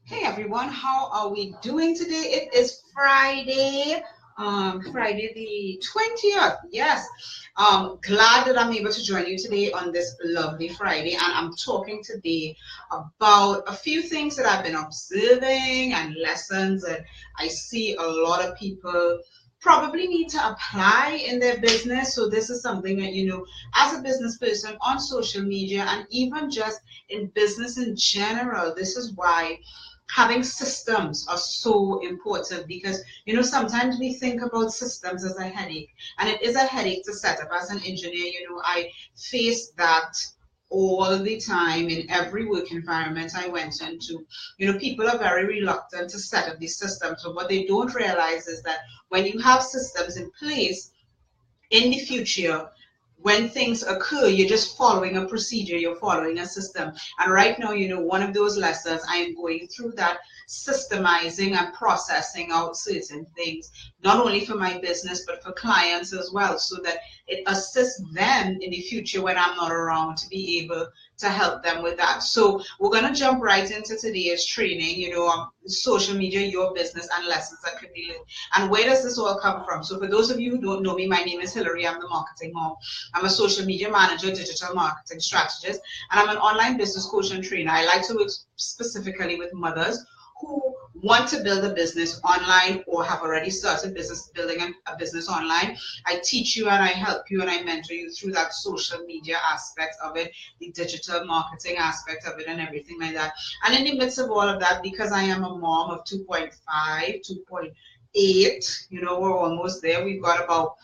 Hey everyone, how are we doing today? It is Friday, Friday the 20th. Yes, glad that I'm able to join you today on this lovely Friday, and I'm talking today about a few things that I've been observing and lessons that I see a lot of people probably need to apply in their business. So this is something that, as a business person on social media and even just in business in general, this is why having systems are so important, because sometimes we think about systems as a headache, and it is a headache to set up. As an engineer, I face that all the time in every work environment I went into. People are very reluctant to set up these systems, but what they don't realize is that when you have systems in place, in the future, when things occur, you're just following a procedure, you're following a system. And right now, one of those lessons, I am going through that, systemizing and processing out certain things, not only for my business, but for clients as well, so that it assists them in the future when I'm not around to be able to help them with that. So we're going to jump right into today's training, social media, your business, and lessons that could be learned. And where does this all come from? So for those of you who don't know me, my name is Hillary. I'm the marketing mom. I'm a social media manager, digital marketing strategist, and I'm an online business coach and trainer. I like to work specifically with mothers who want to build a business online or have already started building a business online. I teach you and I help you and I mentor you through that social media aspect of it, the digital marketing aspect of it, and everything like that. And in the midst of all of that, because I am a mom of 2.5, 2.8, we're almost there. We've got about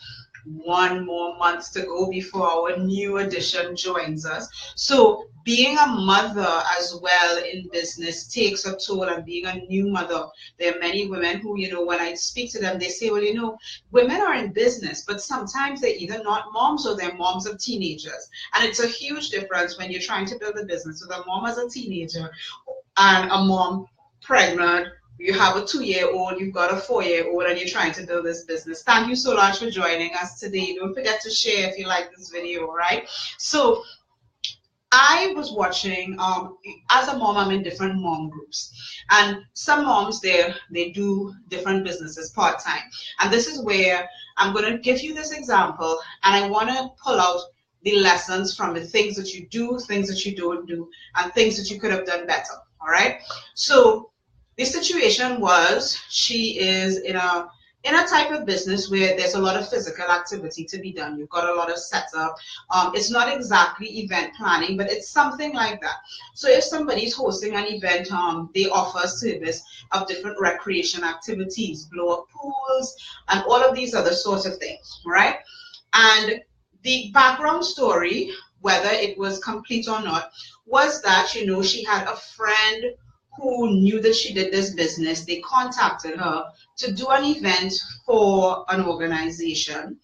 1 more month to go before our new addition joins us. So being a mother as well in business takes a toll, and being a new mother, there are many women who, when I speak to them, they say, well, women are in business, but sometimes they're either not moms or they're moms of teenagers. And it's a huge difference when you're trying to build a business with a mom as a teenager and a mom pregnant. You have a 2-year-old, you've got a 4-year-old, and you're trying to build this business. Thank you so much for joining us today. Don't forget to share if you like this video, right? So I was watching, as a mom, I'm in different mom groups. And some moms, they do different businesses part-time. And this is where I'm going to give you this example, and I want to pull out the lessons from the things that you do, things that you don't do, and things that you could have done better, all right? So the situation was, she is in a type of business where there's a lot of physical activity to be done. You've got a lot of setup. It's not exactly event planning, but it's something like that. So if somebody's hosting an event, they offer a service of different recreation activities, blow-up pools, and all of these other sorts of things, right? And the background story, whether it was complete or not, was that, she had a friend who knew that she did this business. They contacted her to do an event for an organization,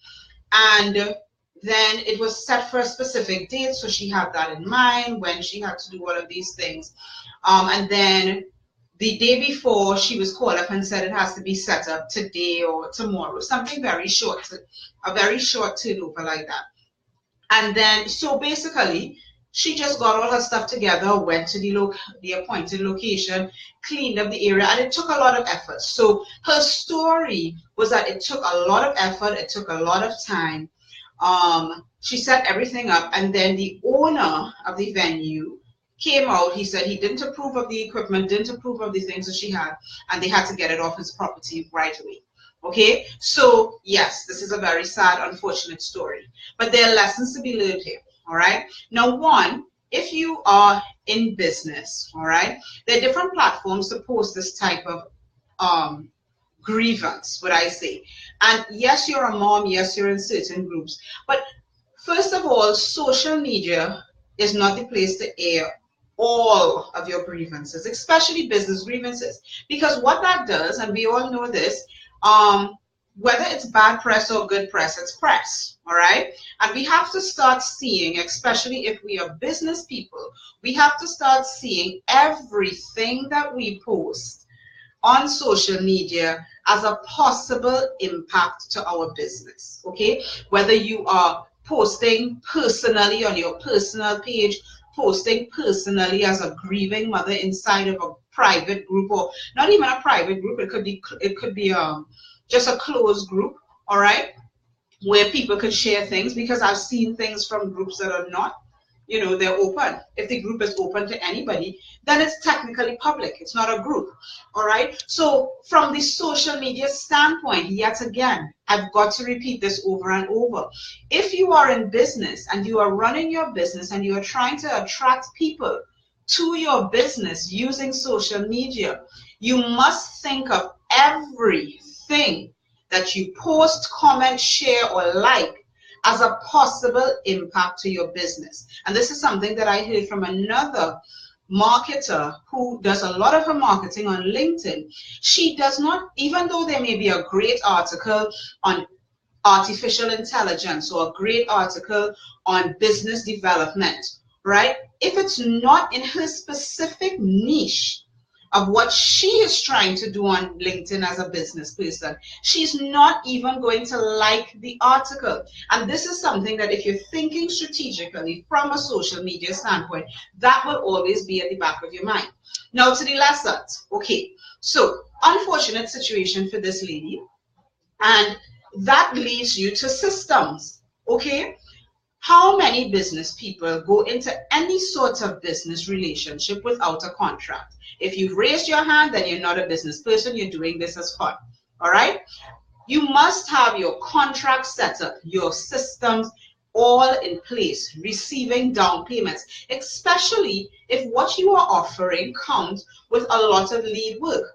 and then it was set for a specific date, so she had that in mind when she had to do all of these things. And then the day before, she was called up and said it has to be set up today or tomorrow, something very short, a very short turnover like that. And then, so basically, she just got all her stuff together, went to the appointed location, cleaned up the area, and it took a lot of effort. So her story was that it took a lot of effort, it took a lot of time. She set everything up, and then the owner of the venue came out. He said he didn't approve of the equipment, didn't approve of the things that she had, and they had to get it off his property right away. Okay, so yes, this is a very sad, unfortunate story, but there are lessons to be learned here. All right. Now, one, if you are in business, all right, there are different platforms to post this type of grievance, what I say. And yes, you're a mom. Yes, you're in certain groups. But first of all, social media is not the place to air all of your grievances, especially business grievances, because what that does, and we all know this, whether it's bad press or good press, it's press, all right? And we have to start seeing, especially if we are business people, we have to start seeing everything that we post on social media as a possible impact to our business, okay? Whether you are posting personally on your personal page, posting personally as a grieving mother inside of a private group, or not even a private group. It could be just a closed group, all right, where people could share things, because I've seen things from groups that are not, they're open. If the group is open to anybody, then it's technically public. It's not a group. All right. So from the social media standpoint, yet again, I've got to repeat this over and over. If you are in business and you are running your business and you are trying to attract people to your business using social media, you must think of everything that you post, comment, share, or like as a possible impact to your business. And this is something that I heard from another marketer who does a lot of her marketing on LinkedIn. She does not, even though there may be a great article on artificial intelligence or a great article on business development, right? If it's not in her specific niche of what she is trying to do on LinkedIn as a business person, she's not even going to like the article. And this is something that if you're thinking strategically from a social media standpoint, that will always be at the back of your mind. Now to the lessons. Okay, so unfortunate situation for this lady, and that leads you to systems. Okay, how many business people go into any sort of business relationship without a contract? If you've raised your hand, then you're not a business person. You're doing this as fun. All right? You must have your contract set up, your systems all in place, receiving down payments, especially if what you are offering comes with a lot of lead work.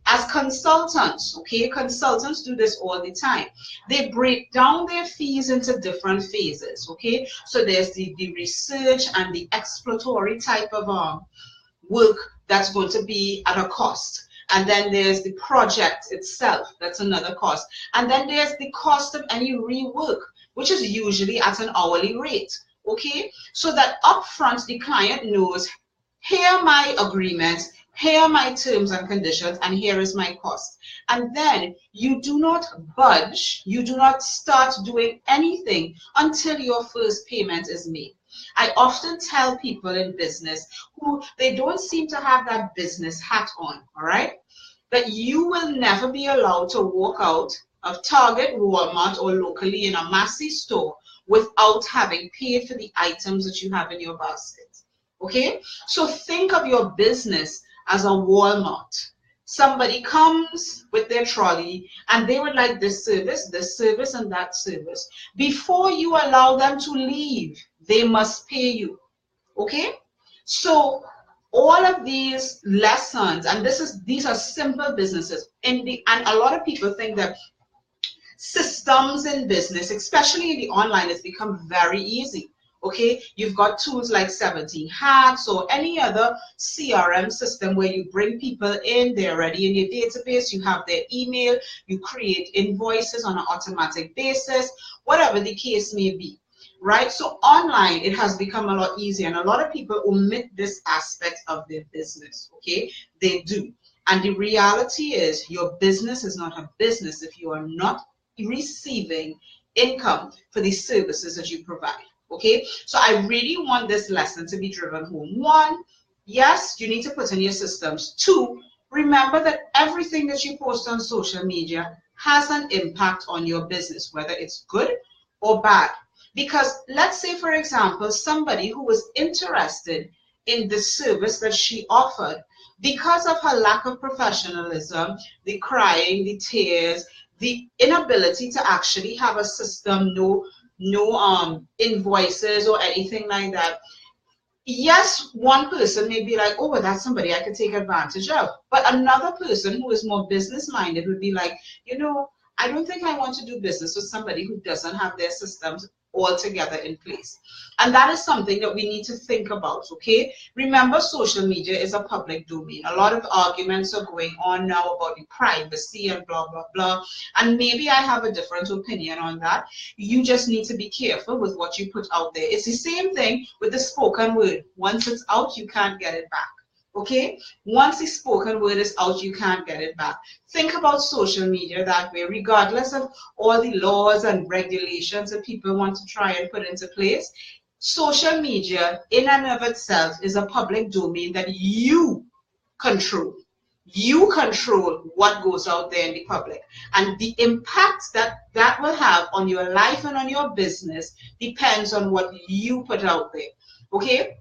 As consultants, okay, consultants do this all the time. They break down their fees into different phases, okay? So there's the research and the exploratory type of work that's going to be at a cost. And then there's the project itself, that's another cost. And then there's the cost of any rework, which is usually at an hourly rate, okay? So that upfront the client knows, here are my agreements, here are my terms and conditions, and here is my cost. And then you do not budge, you do not start doing anything until your first payment is made. I often tell people in business who they don't seem to have that business hat on, all right, that you will never be allowed to walk out of Target, Walmart, or locally in a Massey store without having paid for the items that you have in your basket. Okay, so think of your business as a Walmart. Somebody comes with their trolley and they would like this service, and that service. Before you allow them to leave, they must pay you. Okay? So all of these lessons, and these are simple businesses. And a lot of people think that systems in business, especially in the online, has become very easy. Okay, you've got tools like 17 Hacks or any other CRM system where you bring people in, they're already in your database, you have their email, you create invoices on an automatic basis, whatever the case may be, right? So online, it has become a lot easier, and a lot of people omit this aspect of their business, okay? They do. And the reality is your business is not a business if you are not receiving income for the services that you provide. Okay, so I really want this lesson to be driven home. One, yes, you need to put in your systems. Two, remember that everything that you post on social media has an impact on your business, whether it's good or bad. Because let's say, for example, somebody who was interested in the service that she offered, because of her lack of professionalism, the crying, the tears, the inability to actually have a system, no invoices or anything like that. Yes, one person may be like, oh, well, that's somebody I could take advantage of. But another person who is more business minded would be like, I don't think I want to do business with somebody who doesn't have their systems all together in place. And that is something that we need to think about, okay? Remember, social media is a public domain. A lot of arguments are going on now about the privacy and blah, blah, blah. And maybe I have a different opinion on that. You just need to be careful with what you put out there. It's the same thing with the spoken word. Once it's out, you can't get it back. Okay, once the spoken word is out, you can't get it back. Think about social media that way, regardless of all the laws and regulations that people want to try and put into place. Social media in and of itself is a public domain that you control. You control what goes out there in the public, and the impact that will have on your life and on your business depends on what you put out there. Okay,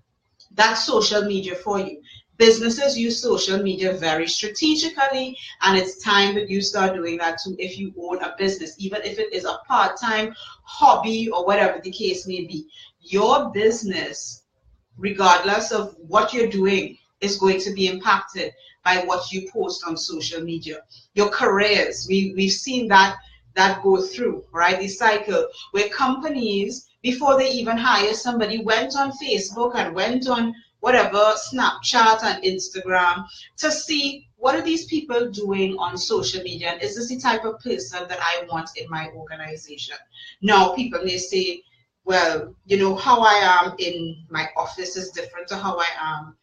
that's social media for you. Businesses use social media very strategically, and it's time that you start doing that too if you own a business, even if it is a part-time hobby or whatever the case may be. Your business, regardless of what you're doing, is going to be impacted by what you post on social media. Your careers, we've seen that go through, right? The cycle where companies, before they even hire somebody, went on Facebook and went on whatever, Snapchat and Instagram, to see what are these people doing on social media, and is this the type of person that I want in my organization. Now people may say, well, how I am in my office is different to how I am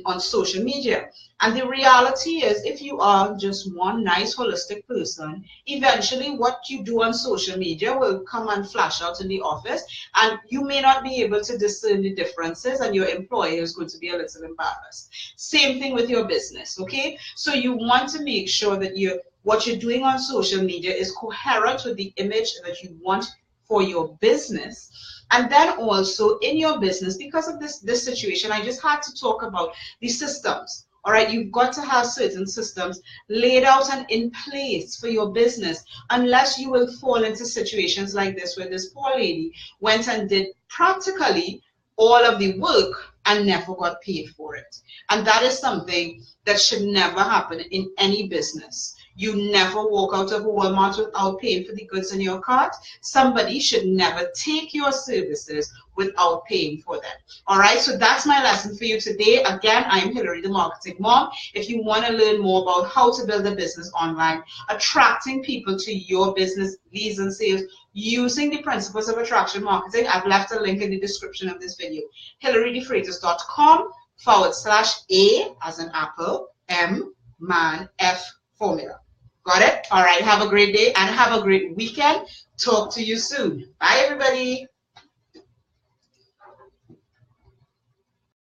on social media. And the reality is, if you are just one nice holistic person, eventually what you do on social media will come and flash out in the office, and you may not be able to discern the differences, and your employer is going to be a little embarrassed. Same thing with your business. Okay, so you want to make sure that what you're doing on social media is coherent with the image that you want for your business. And then also in your business, because of this situation, I just had to talk about the systems. All right, you've got to have certain systems laid out and in place for your business, unless you will fall into situations like this, where this poor lady went and did practically all of the work and never got paid for it. And that is something that should never happen in any business. You never walk out of a Walmart without paying for the goods in your cart. Somebody should never take your services without paying for them. All right, so that's my lesson for you today. Again, I'm Hillary, the Marketing Mom. If you want to learn more about how to build a business online, attracting people to your business, leads and sales, using the principles of attraction marketing, I've left a link in the description of this video. HillaryDeFreitas.com/A as in apple, M, man, F, formula. Got it? All right. Have a great day and have a great weekend. Talk to you soon. Bye, everybody.